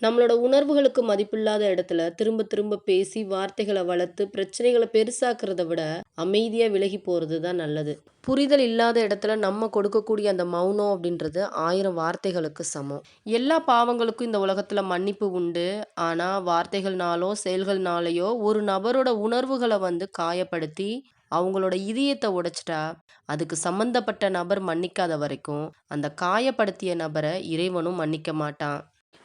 நம்மளோட உணர்வுகளுக்கு மதிப்பில்லாத இடத்துல திரும்ப திரும்ப பேசி வார்த்தைகளை வளர்த்து பிரச்சனைகளை பெருசாக்குறத விட அமைதியா விலகி போறது தான் நல்லது. புரிதல் இல்லாத இடத்துல நம்ம கொடுக்கக்கூடிய அந்த மௌனம் அப்படின்றது 1000 வார்த்தைகளுக்கு சமம். எல்லா பாவங்களுக்கும் இந்த உலகத்துல மன்னிப்பு உண்டு. ஆனா வார்த்தைகள்னாலோ செயல்கள்னாலேயோ ஒரு நபரோட உணர்வுகளை காயப்படுத்தி அவங்களோட இதயத்தை உடைச்சிட்டா, அதுக்கு சம்பந்தப்பட்ட நபர் மன்னிக்காத வரைக்கும் அந்த காயப்படுத்திய நபரை இறைவனும் மன்னிக்க மாட்டான்.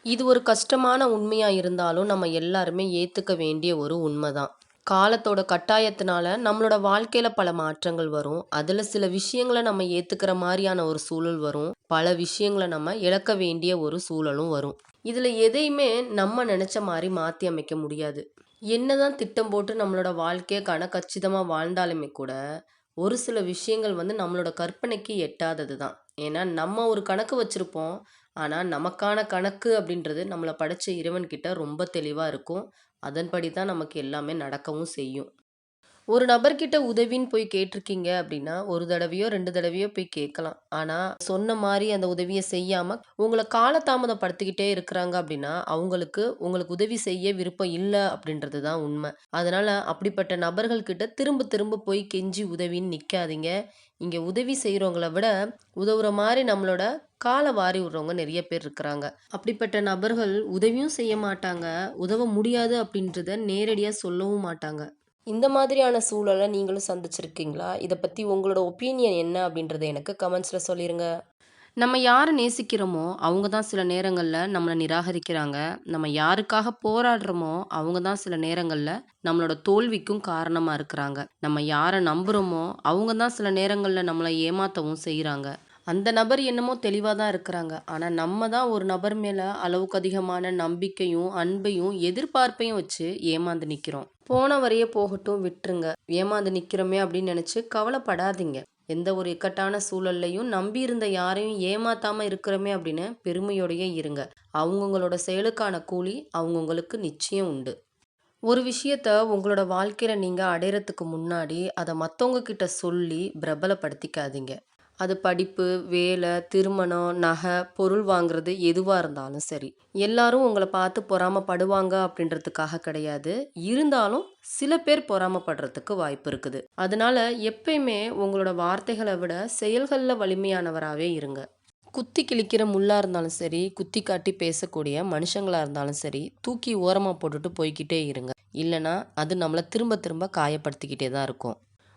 இது ஒரு கஷ்டமான உண்மையா இருந்தாலும் நம்ம எல்லாருமே ஏத்துக்க வேண்டிய ஒரு உண்மைதான். காலத்தோட கட்டாயத்தினால நம்மளோட வாழ்க்கையில பல மாற்றங்கள் வரும். அதுல சில விஷயங்களை நம்ம ஏத்துக்கிற மாதிரியான ஒரு சூழல் வரும். பல விஷயங்களை நம்ம இழக்க வேண்டிய ஒரு சூழலும் வரும். இதுல எதையுமே நம்ம நினைச்ச மாதிரி மாத்தி அமைக்க முடியாது. என்னதான் திட்டம் போட்டு நம்மளோட வாழ்க்கையை கணக்கச்சிதமா வாழ்ந்தாலுமே கூட ஒரு சில விஷயங்கள் நம்மளோட கற்பனைக்கு எட்டாதது தான். ஏன்னா நம்ம ஒரு கணக்கு வச்சிருப்போம். ஆனா நமக்கான கணக்கு அப்படின்றது நம்மளை படைச்ச இறைவன் கிட்ட ரொம்ப தெளிவா இருக்கும். அதன்படி தான் நமக்கு எல்லாமே நடக்கவும் செய்யும். ஒரு நபர்கிட்ட உதவின்னு போய் கேட்டிருக்கீங்க அப்படின்னா, ஒரு தடவையோ 2 தடவையோ போய் கேட்கலாம். ஆனா, சொன்ன மாரி அந்த உதவிய செய்யாம, உங்கள காலதாமதப்படுத்திக்கிட்டே இருக்கிறாங்க அப்படின்னா, உங்களுக்கு உதவி செய்ய விருப்பம் இல்ல அப்படின்றது தான் உண்ம. அதனால அப்படிப்பட்ட நபர்கள் கிட்ட திரும்ப திரும்ப போய் கெஞ்சி உதவின்னு நிக்காதீங்க. இங்க உதவி செய்றவங்கள விட, உதவுற மாரி நம்மளோட கால வாரி விடுறவங்க நெறைய பேர் இருக்கிறாங்க. அப்படிப்பட்ட நபர்கள் உதவியும் செய்ய மாட்டாங்க, உதவ முடியாது அப்படின்றத நேரடியா சொல்லவும் மாட்டாங்க. இந்த மாதிரியான சூழல நீங்களும் சந்திச்சிருக்கீங்களா? இத பத்தி உங்களோட ஒப்பீனியன் என்ன அப்படின்றத எனக்கு கமெண்ட்ஸ்ல சொல்லிருங்க. நம்ம யார நேசிக்கிறோமோ, அவங்க தான் சில நேரங்கள்ல நம்மள நிராகரிக்கிறாங்க. நம்ம யாருக்காக போராடுறோமோ, அவங்க தான் சில நேரங்கள்ல நம்மளோட தோல்விக்கும் காரணமா இருக்கிறாங்க. நம்ம யார நம்புறோமோ, அவங்க தான் சில நேரங்கள்ல நம்மள ஏமாத்தவும் செய்றாங்க. அந்த நபர் என்னமோ தெளிவா தான் இருக்கிறாங்க. ஆனா நம்ம தான் ஒரு நபர் மேல அளவுக்கு அதிகமான நம்பிக்கையும், அன்பையும், எதிர்பார்ப்பையும் வச்சு ஏமாந்து நிக்கிறோம். போன வரையே போகட்டும் விட்டுருங்க. ஏமாந்து நிக்கிறோமே அப்படின்னு நினைச்சு கவலைப்படாதீங்க. எந்த ஒரு இக்கட்டான சூழல்லையும் நம்பியிருந்த யாரையும் ஏமாத்தாம இருக்கிறோமே அப்படின்னு பெருமையோடயே இருங்க. அவங்கவங்களோட செயலுக்கான கூலி அவங்கவங்களுக்கு நிச்சயம் உண்டு. ஒரு விஷயத்த உங்களோட வாழ்க்கையில நீங்க அடையறதுக்கு முன்னாடி அத மத்தவங்க கிட்ட சொல்லி பிரபலப்படுத்திக்காதீங்க. அது படிப்பு, வேலை, திருமணம், நகை, பொருள் வாங்குறது எதுவா இருந்தாலும் சரி. எல்லாரும் உங்கள பார்த்து பொறாமப்படுவாங்க அப்படின்றதுக்காக கிடையாது. இருந்தாலும் சில பேர் பொறாமப்படுறதுக்கு வாய்ப்பு இருக்குது. அதனால எப்பயுமே உங்களோட வார்த்தைகள விட செயல்கள்ல வலிமையானவராவே இருங்க. குத்தி கிழிக்கிற முள்ளா இருந்தாலும் சரி, குத்தி காட்டி பேசக்கூடிய மனுஷங்களா இருந்தாலும் சரி, தூக்கி ஓரமா போட்டுட்டு போய்க்கிட்டே இருங்க. இல்லன்னா அது நம்மள திரும்ப திரும்ப காயப்படுத்திக்கிட்டே தான் இருக்கும்.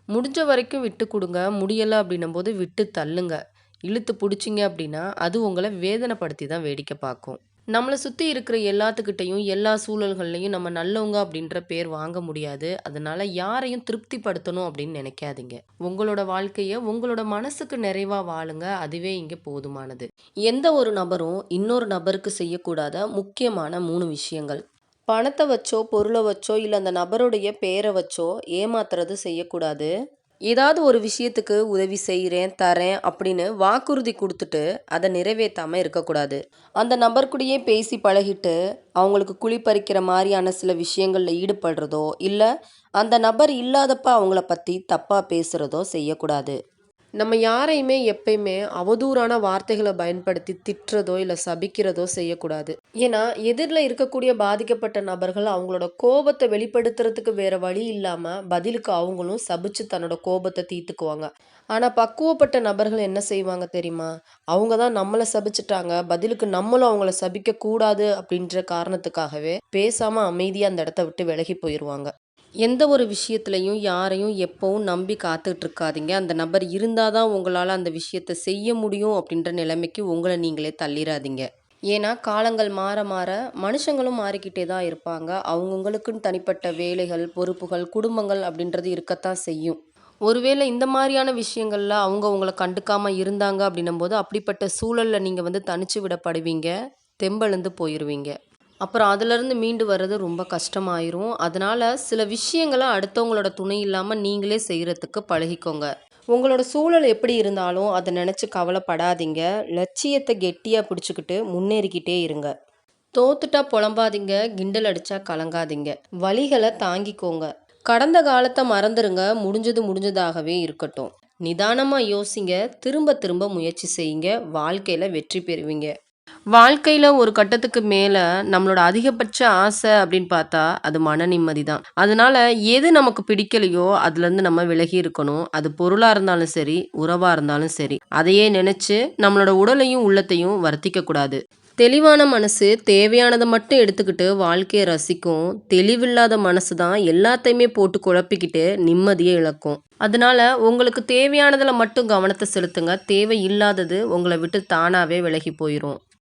முடிஞ்ச வரைக்கும் விட்டு குடுங்க. முடியல அப்படின்னும்போது விட்டு தள்ளுங்க. இழுத்து புடிச்சீங்க அப்படின்னா, அது உங்கள வேதனைப்படுத்தி தான் வேடிக்கை பார்க்கும். நம்மள சுத்தி இருக்கிற எல்லாத்துக்கிட்டயும், எல்லா சூழல்கள்லயும் நம்ம நல்லவங்க அப்படின்ற பேர் வாங்க முடியாது. அதனால யாரையும் திருப்திப்படுத்தணும் அப்படின்னு நினைக்காதீங்க. உங்களோட வாழ்க்கைய உங்களோட மனசுக்கு நிறைவா வாழுங்க. அதுவே இங்க போதுமானது. எந்த ஒரு நபரும் இன்னொரு நபருக்கு செய்யக்கூடாத முக்கியமான 3 விஷயங்கள். பணத்த வச்சோ, பொருள வச்சோ, இல்ல அந்த நபருடைய பேர வச்சோ ஏமாத்துறது செய்யக்கூடாது. ஏதாவது ஒரு விஷயத்துக்கு உதவி செய்றேன், தரேன் அப்படின்னு வாக்குறுதி குடுத்துட்டு, அத நிறைவேத்தாம இருக்கக்கூடாது. அந்த நபர் கூடயே பேசி பழகிட்டு, அவங்களுக்கு குழி பறிக்கிற மாரியான சில விஷயங்கள்ல ஈடுபடுறதோ, இல்ல அந்த நபர் இல்லாதப்ப அவங்கள பத்தி தப்பா பேசுறதோ செய்யக்கூடாது. நம்ம யாரையுமே எப்பயுமே அவதூறான வார்த்தைகளை பயன்படுத்தி திட்டுறதோ இல்லை சபிக்கிறதோ செய்யக்கூடாது. ஏன்னா எதிரில் இருக்கக்கூடிய பாதிக்கப்பட்ட நபர்கள் அவங்களோட கோபத்தை வெளிப்படுத்துறதுக்கு வேற வழி இல்லாம பதிலுக்கு அவங்களும் சபிச்சு தன்னோட கோபத்தை தீர்த்துக்குவாங்க. ஆனா பக்குவப்பட்ட நபர்கள் என்ன செய்வாங்க தெரியுமா? அவங்க தான் நம்மளை சபிச்சிட்டாங்க, பதிலுக்கு நம்மளும் அவங்கள சபிக்க கூடாது அப்படின்ற காரணத்துக்காகவே பேசாம அமைதியா அந்த இடத்த விட்டு விலகி போயிடுவாங்க. எந்த ஒரு விஷயத்துலையும் யாரையும் எப்பவும் நம்பி காத்துட்டு இருக்காதீங்க. அந்த நபர் இருந்தால் தான் உங்களால் அந்த விஷயத்த செய்ய முடியும் அப்படின்ற நிலைமைக்கு உங்களை நீங்களே தள்ளிடாதீங்க. ஏன்னா காலங்கள் மாற மாற மனுஷங்களும் மாறிக்கிட்டே தான் இருப்பாங்க. அவங்கவுங்களுக்குன்னு தனிப்பட்ட வேலைகள், பொறுப்புகள், குடும்பங்கள் அப்படின்றது இருக்கத்தான் செய்யும். ஒருவேளை இந்த மாதிரியான விஷயங்கள்ல அவங்க உங்களை கண்டுக்காம இருந்தாங்க அப்படின்னும்போது அப்படிப்பட்ட சூழல்ல நீங்க தனிச்சு விடப்படுவீங்க. தெம்பெழுந்து போயிருவீங்க. அப்புறம் அதுலேருந்து மீண்டு வர்றது ரொம்ப கஷ்டமாயிரும். அதனால சில விஷயங்கள அடுத்தவங்களோட துணை இல்லாம நீங்களே செய்றதுக்கு பழகிக்கோங்க. உங்களோட சூழல் எப்படி இருந்தாலும் அத நினைச்சு கவலைப்படாதீங்க. லட்சியத்த கெட்டியா பிடிச்சுக்கிட்டு முன்னேறிக்கிட்டே இருங்க. தோத்துட்டா புலம்பாதீங்க, கிண்டல் அடிச்சா கலங்காதீங்க. வலிகள தாங்கிக்கோங்க. கடந்த காலத்த மறந்துருங்க. முடிஞ்சது முடிஞ்சதாகவே இருக்கட்டும். நிதானமா யோசிங்க. திரும்ப திரும்ப முயற்சி செய்யுங்க. வாழ்க்கையில வெற்றி பெறுவீங்க. வாழ்க்கையில ஒரு கட்டத்துக்கு மேல நம்மளோட அதிகபட்ச ஆசை அப்படின்னு பார்த்தா, அது மன நிம்மதி தான். அதனால எது நமக்கு பிடிக்கலையோ, அதுலருந்து நம்ம விலகி இருக்கணும். அது பொருளா இருந்தாலும் சரி, உறவா இருந்தாலும் சரி. அதையே நெனச்சு நம்மளோட உடலையும், உள்ளத்தையும் வருத்திக்க கூடாது. தெளிவான மனசு தேவையானத மட்டும் எடுத்துக்கிட்டு வாழ்க்கைய ரசிக்கும். தெளிவில்லாத மனசு தான் எல்லாத்தையுமே போட்டு குழப்பிக்கிட்டு நிம்மதிய இழக்கும். அதனால உங்களுக்கு தேவையானதுல மட்டும் கவனத்த செலுத்துங்க. தேவையில்லாதது உங்கள விட்டு தானாவே விலகி போயிரும்.